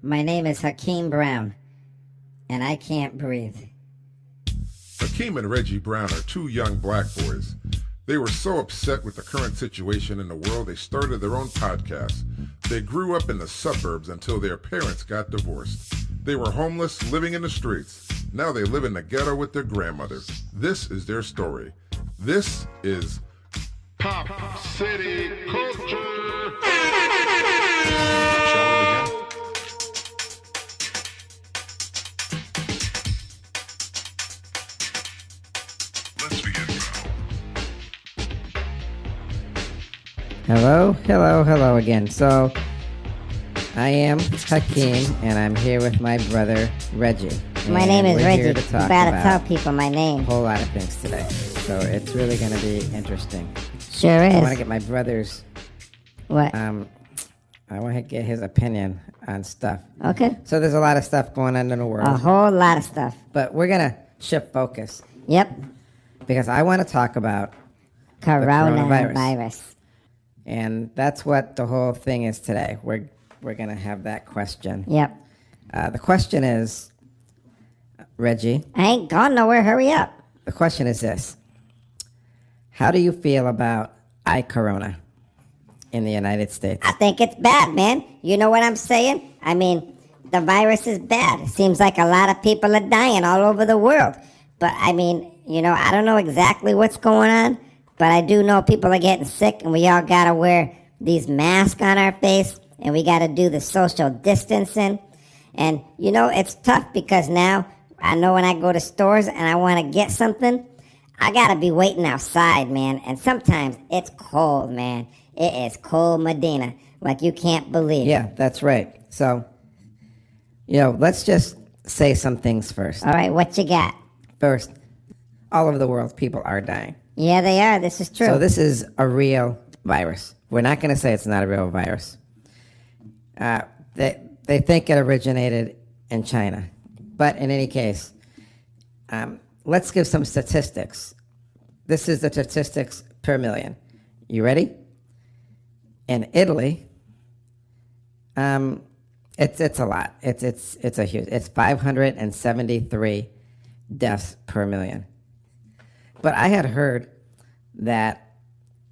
My name is Hakeem Brown, and I can't breathe. Hakeem and Reggie Brown are two young black boys. They were so upset with the current situation in the world, they started their own podcast. They grew up in the suburbs until their parents got divorced. They were homeless, living in the streets. Now they live in the ghetto with their grandmother. This is their story. This is Pop City Culture. Shall we begin? Let's begin now. Hello again. So, I am Hakeem, and I'm here with my brother, Reggie. My name is Reggie. You gotta tell people my A name. whole lot of things today. So, it's really going to be interesting. Sure I is. want to get my brother's, What? I want to get his opinion on stuff. Okay. So, there's a lot of stuff going on in the world. A whole lot of stuff. But we're going to shift focus Yep. because I want to talk about coronavirus. Coronavirus. And that's what the whole thing is today. We're going to have that question. Yep. The question is, Reggie, I ain't gone nowhere. Hurry up. the question is this. How do you feel about corona in the United States? I think it's bad, man. You know what I'm saying? I mean, the virus is bad. It seems like a lot of people are dying all over the world. But, I mean, I don't know exactly what's going on. But I do know people are getting sick, and we all got to wear these masks on our face, and we got to do the social distancing. And, it's tough because now I know when I go to stores and I want to get something, I got to be waiting outside, man. And sometimes it's cold, man. It is cold Medina, like you can't believe. Yeah, that's right. So, let's just say some things first. All right, what you got? First, all over the world, people are dying. Yeah, they are. This is true. So this is a real virus. We're not going to say it's not a real virus. They think it originated in China. But in any case, let's give some statistics. This is the statistics per million. You ready? In Italy, it's a lot. It's a huge. It's 573 deaths per million. But I had heard that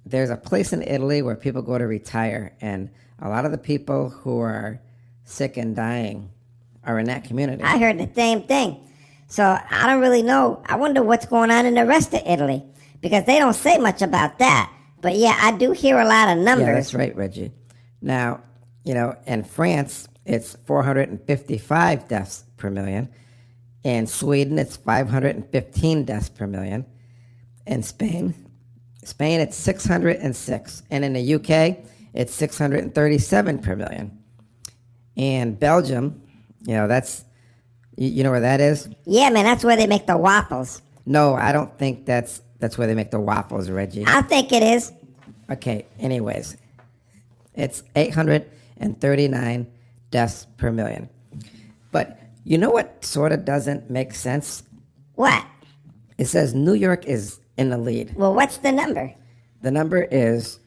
there's a place in Italy where people go to retire, and a lot of the people who are sick and dying are in that community. I heard the same thing. So I don't really know. I wonder what's going on in the rest of Italy, because they don't say much about that. But yeah, I do hear a lot of numbers. Yeah, that's right, Reggie. Now, in France, it's 455 deaths per million. In Sweden, it's 515 deaths per million. In Spain, it's 606. And in the UK, it's 637 per million. And Belgium, that's, you know where that is? Yeah, man, that's where they make the waffles. No, I don't think that's where they make the waffles, Reggie. I think it is. Okay, anyways, it's 839 deaths per million. But you know what sort of doesn't make sense? What? It says New York is in the lead. Well, what's the number? The number is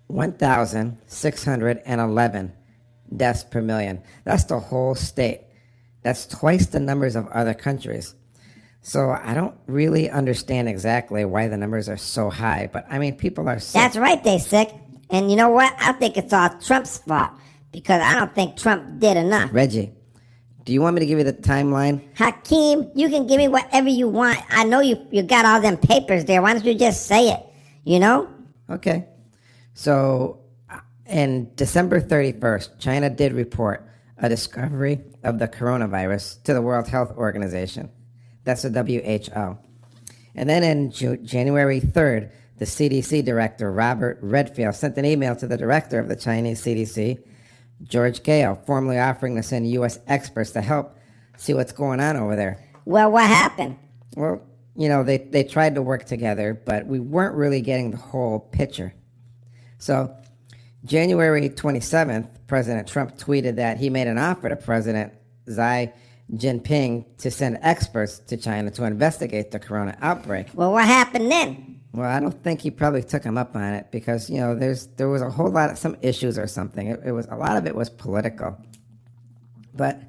1,611 deaths per million. That's the whole state. That's twice the numbers of other countries. So I don't really understand exactly why the numbers are so high, but I mean, people are sick. That's right, they sick. And you know what? I think it's all Trump's fault, because I don't think Trump did enough. Reggie, do you want me to give you the timeline? Hakeem, you can give me whatever you want. I know you got all them papers there. Why don't you just say it, Okay. So, in December 31st, China did report a discovery of the coronavirus to the World Health Organization. That's the WHO. And then in January 3rd, the CDC director, Robert Redfield, sent an email to the director of the Chinese CDC, George Gale, formally offering to send U.S. experts to help see what's going on over there. Well, what happened? Well, they tried to work together, but we weren't really getting the whole picture. So, January 27th, President Trump tweeted that he made an offer to President Xi Jinping to send experts to China to investigate the corona outbreak. Well, what happened then? Well, I don't think he probably took him up on it because, there was a whole lot of some issues or something. A lot of it was political. But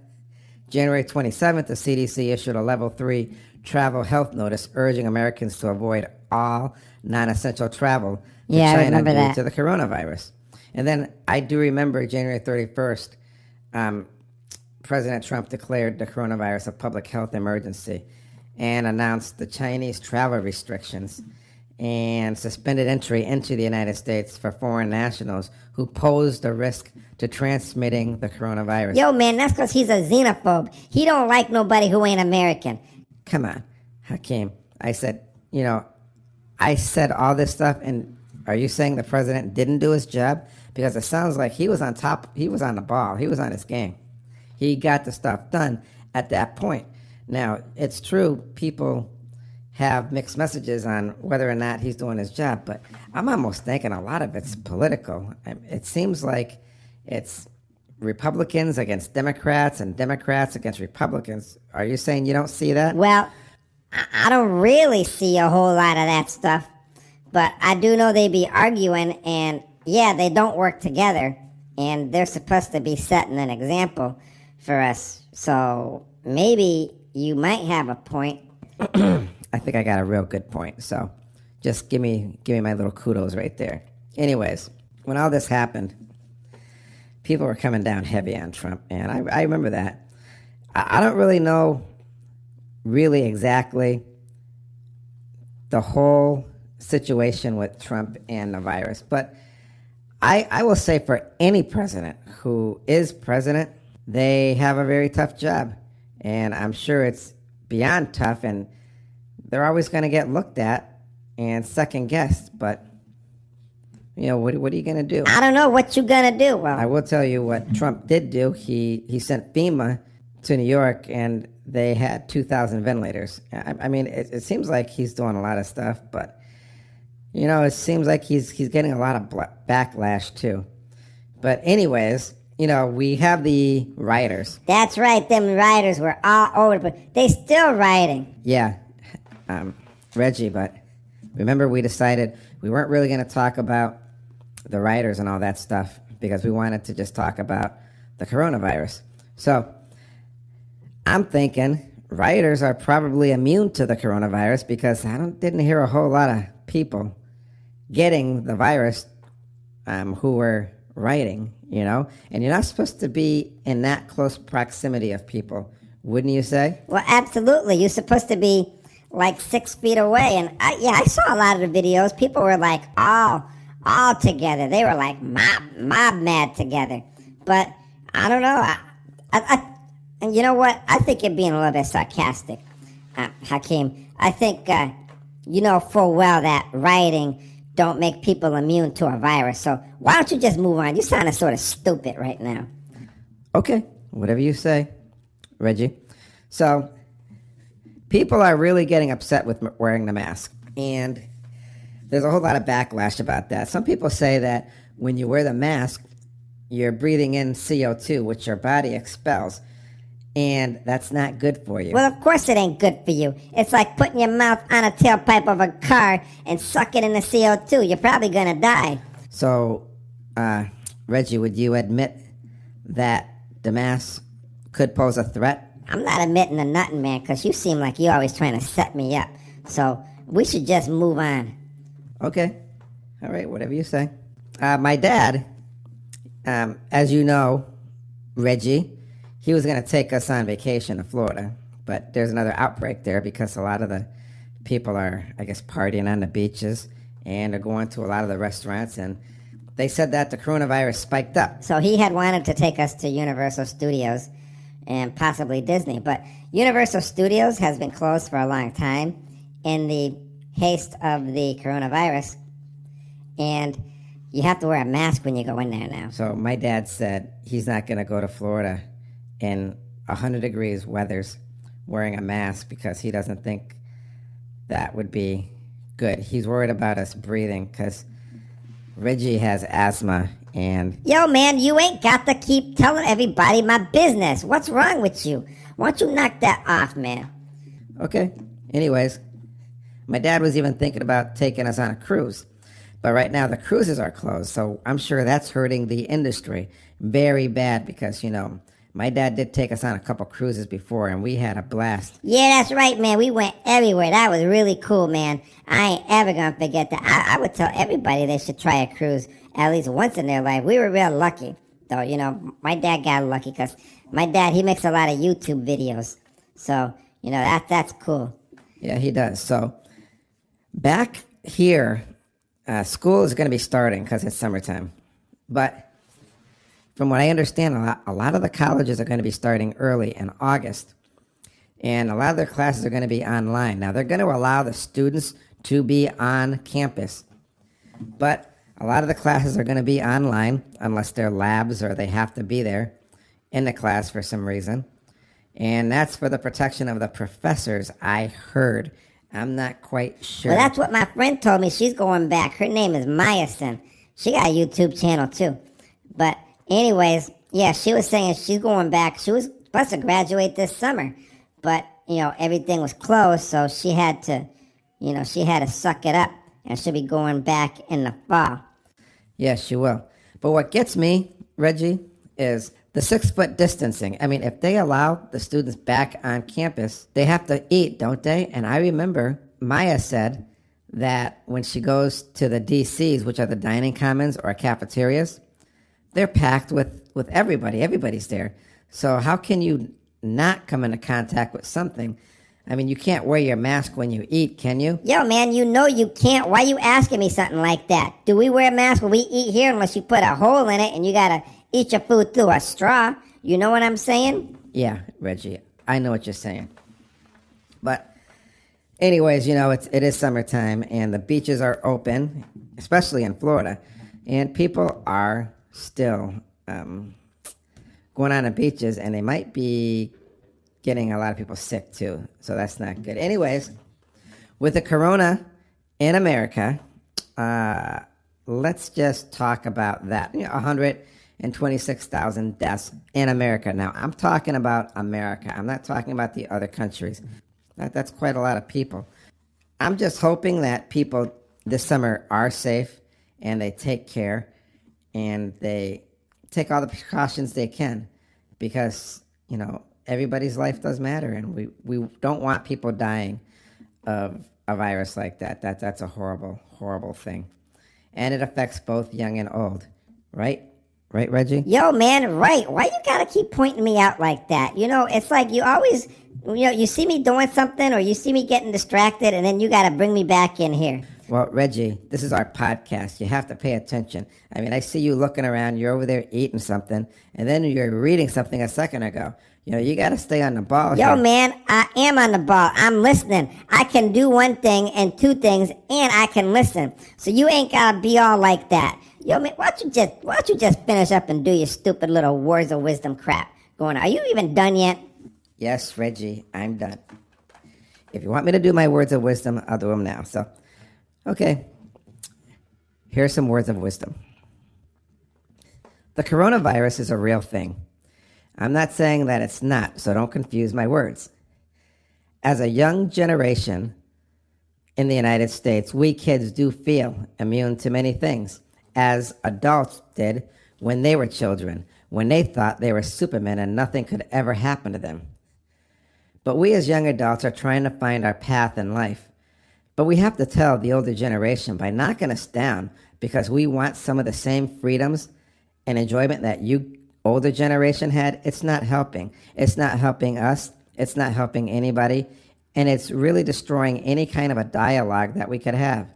January 27th, the CDC issued a level 3 travel health notice urging Americans to avoid all non-essential travel to Yeah, I China remember due that. to the coronavirus. And then I do remember January 31st, President Trump declared the coronavirus a public health emergency and announced the Chinese travel restrictions and suspended entry into the United States for foreign nationals who posed a risk to transmitting the coronavirus. Yo, man, that's because he's a xenophobe. He don't like nobody who ain't American. Come on, Hakeem. I said all this stuff, and are you saying the president didn't do his job? Because it sounds like he was on top, he was on the ball, he was on his game. He got the stuff done at that point. Now, it's true, people have mixed messages on whether or not he's doing his job, but I'm almost thinking a lot of it's political. It seems like it's Republicans against Democrats and Democrats against Republicans. Are you saying you don't see that? Well, I don't really see a whole lot of that stuff, but I do know they be arguing, and yeah, they don't work together, and they're supposed to be setting an example for us. So maybe you might have a point. I think I got a real good point. So just give me my little kudos right there. Anyways, when all this happened, people were coming down heavy on Trump, and I remember that. I don't really know really exactly the whole situation with Trump and the virus, but I will say for any president who is president, they have a very tough job, and I'm sure it's beyond tough, and they're always going to get looked at and second guessed, but what are you going to do? I don't know what you gonna do. Well, I will tell you what Trump did do. He sent FEMA to New York, and they had 2,000 ventilators. I mean, it seems like he's doing a lot of stuff, but it seems like he's getting a lot of backlash too. But anyways, we have the rioters. that's right. Them rioters were all over, but they still rioting. Yeah, Reggie, but remember we decided we weren't really going to talk about the rioters and all that stuff because we wanted to just talk about the coronavirus. So I'm thinking rioters are probably immune to the coronavirus because didn't hear a whole lot of people getting the virus who were rioting, and you're not supposed to be in that close proximity of people, wouldn't you say? Well, absolutely. You're supposed to be like 6 feet away, and I saw a lot of the videos. People were like all together. They were like mob mad together. But I don't know. And you know what? I think you're being a little bit sarcastic, Hakeem. I think you know full well that rioting don't make people immune to a virus. So why don't you just move on? You sound sort of stupid right now. Okay, whatever you say, Reggie. So people are really getting upset with wearing the mask, and there's a whole lot of backlash about that. Some people say that when you wear the mask, you're breathing in CO2, which your body expels, and that's not good for you. Well, of course it ain't good for you. It's like putting your mouth on a tailpipe of a car and sucking in the CO2. You're probably gonna die. So, Reggie, would you admit that the mask could pose a threat? I'm not admitting to nothing, man, because you seem like you're always trying to set me up. So we should just move on. Okay. All right, whatever you say. My dad, as you know, Reggie, he was going to take us on vacation to Florida, but there's another outbreak there because a lot of the people are, I guess, partying on the beaches and are going to a lot of the restaurants, and they said that the coronavirus spiked up. So he had wanted to take us to Universal Studios and possibly Disney, but Universal Studios has been closed for a long time in the haste of the coronavirus, and you have to wear a mask when you go in there now. So my dad said he's not going to go to Florida in 100 degrees weathers wearing a mask because he doesn't think that would be good. He's worried about us breathing because Reggie has asthma and... Yo, man, you ain't got to keep telling everybody my business. What's wrong with you? Why don't you knock that off, man? Okay. Anyways, my dad was even thinking about taking us on a cruise. But right now the cruises are closed, so I'm sure that's hurting the industry very bad because, My dad did take us on a couple cruises before, and we had a blast. Yeah, that's right, man. We went everywhere. That was really cool, man. I ain't ever gonna forget that. I would tell everybody they should try a cruise at least once in their life. We were real lucky, though. You know, my dad got lucky because my dad, he makes a lot of YouTube videos. So, you know, that's cool. Yeah, he does. So, back here, school is going to be starting because it's summertime. But from what I understand, a lot of the colleges are going to be starting early in August. And a lot of their classes are going to be online. Now, they're going to allow the students to be on campus. But a lot of the classes are going to be online unless they're labs or they have to be there in the class for some reason. And that's for the protection of the professors, I heard. I'm not quite sure. Well, that's what my friend told me. She's going back. Her name is Myasin. She got a YouTube channel, too. But anyways, yeah, she was saying she's going back. She was supposed to graduate this summer. But, you know, everything was closed, so she had to suck it up. And she'll be going back in the fall. Yes, she will. But what gets me, Reggie, is the 6-foot distancing. I mean, if they allow the students back on campus, they have to eat, don't they? And I remember Maya said that when she goes to the DCs, which are the dining commons or cafeterias, they're packed with everybody. Everybody's there. So how can you not come into contact with something? I mean, you can't wear your mask when you eat, can you? Yo, man, you know you can't. Why you asking me something like that? Do we wear a mask when we eat here unless you put a hole in it and you gotta eat your food through a straw? You know what I'm saying? Yeah, Reggie, I know what you're saying. But anyways, you know, it is summertime and the beaches are open, especially in Florida. And people are still going on the beaches, and they might be getting a lot of people sick too, so that's not good. Anyways, with the corona in America, let's just talk about that. 126,000 deaths in America. Now, I'm talking about America. I'm not talking about the other countries. That's quite a lot of people. I'm just hoping that people this summer are safe and they take care and they take all the precautions they can because, everybody's life does matter, and we don't want people dying of a virus like that. That's a horrible, horrible thing. And it affects both young and old, right? Right, Reggie? Yo, man, right. Why you gotta keep pointing me out like that? It's like you always, you see me doing something or you see me getting distracted and then you gotta bring me back in here. Well, Reggie, this is our podcast. You have to pay attention. I mean, I see you looking around. You're over there eating something, and then you're reading something a second ago. You got to stay on the ball. Yo, here. man, I am on the ball. I'm listening. I can do one thing and two things, and I can listen. So you ain't got to be all like that. Yo, man, why don't you just finish up and do your stupid little words of wisdom crap going on? Are you even done yet? Yes, Reggie, I'm done. If you want me to do my words of wisdom, I'll do them now. So, okay, here's some words of wisdom. The coronavirus is a real thing. I'm not saying that it's not, so don't confuse my words. As a young generation in the United States, we kids do feel immune to many things, as adults did when they were children, when they thought they were Supermen and nothing could ever happen to them. But we as young adults are trying to find our path in life. But we have to tell the older generation by knocking us down because we want some of the same freedoms and enjoyment that you older generation had. It's not helping. It's not helping us. It's not helping anybody. And it's really destroying any kind of a dialogue that we could have.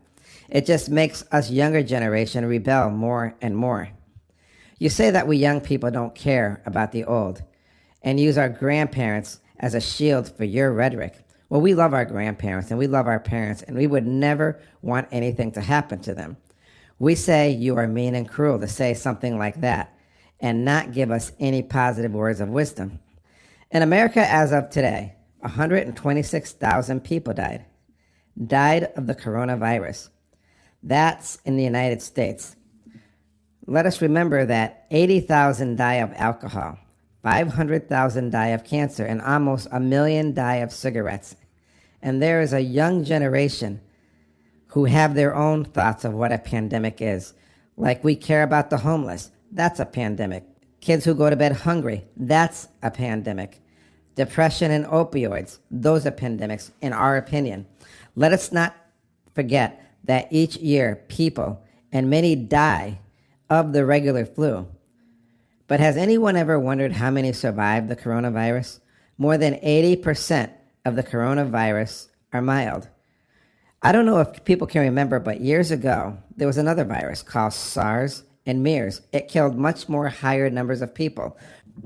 It just makes us younger generation rebel more and more. You say that we young people don't care about the old and use our grandparents as a shield for your rhetoric. Well, we love our grandparents and we love our parents, and we would never want anything to happen to them. We say you are mean and cruel to say something like that and not give us any positive words of wisdom. In America, as of today, 126,000 people died of the coronavirus. That's in the United States. Let us remember that 80,000 die of alcohol, 500,000 die of cancer, and almost 1 million die of cigarettes. And there is a young generation who have their own thoughts of what a pandemic is. Like we care about the homeless. That's a pandemic. Kids who go to bed hungry, that's a pandemic. Depression and opioids, those are pandemics, in our opinion. Let us not forget that each year people, and many die of the regular flu. But has anyone ever wondered how many survive the coronavirus? More than 80% of the coronavirus are mild. I don't know if people can remember, but years ago, there was another virus called SARS and MERS. It killed much more higher numbers of people.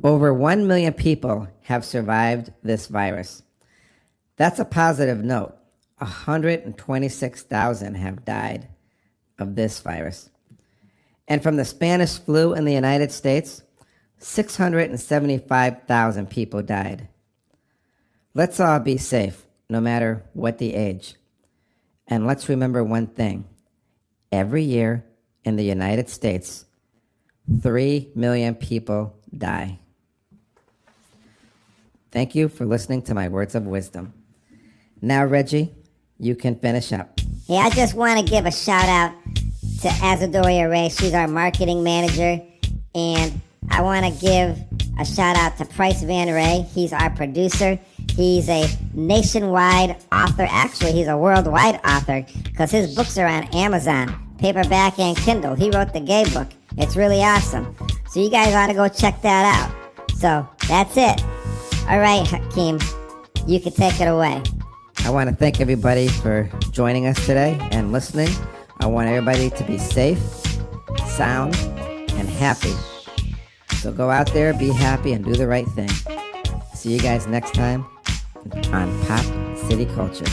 Over 1 million people have survived this virus. That's a positive note. 126,000 have died of this virus. And from the Spanish flu in the United States, 675,000 people died. Let's all be safe, no matter what the age. And let's remember one thing. Every year in the United States, 3 million people die. Thank you for listening to my words of wisdom. Now, Reggie, you can finish up. Hey, I just want to give a shout out to Azadoria Ray. She's our marketing manager. And I want to give a shout out to Price Van Ray. He's our producer. He's a nationwide author. Actually, he's a worldwide author because his books are on Amazon, paperback and Kindle. He wrote the gay book. It's really awesome. So you guys ought to go check that out. So that's it. All right, Hakeem, you can take it away. I want to thank everybody for joining us today and listening. I want everybody to be safe, sound, and happy. So go out there, be happy, and do the right thing. See you guys next time on Pop City Culture.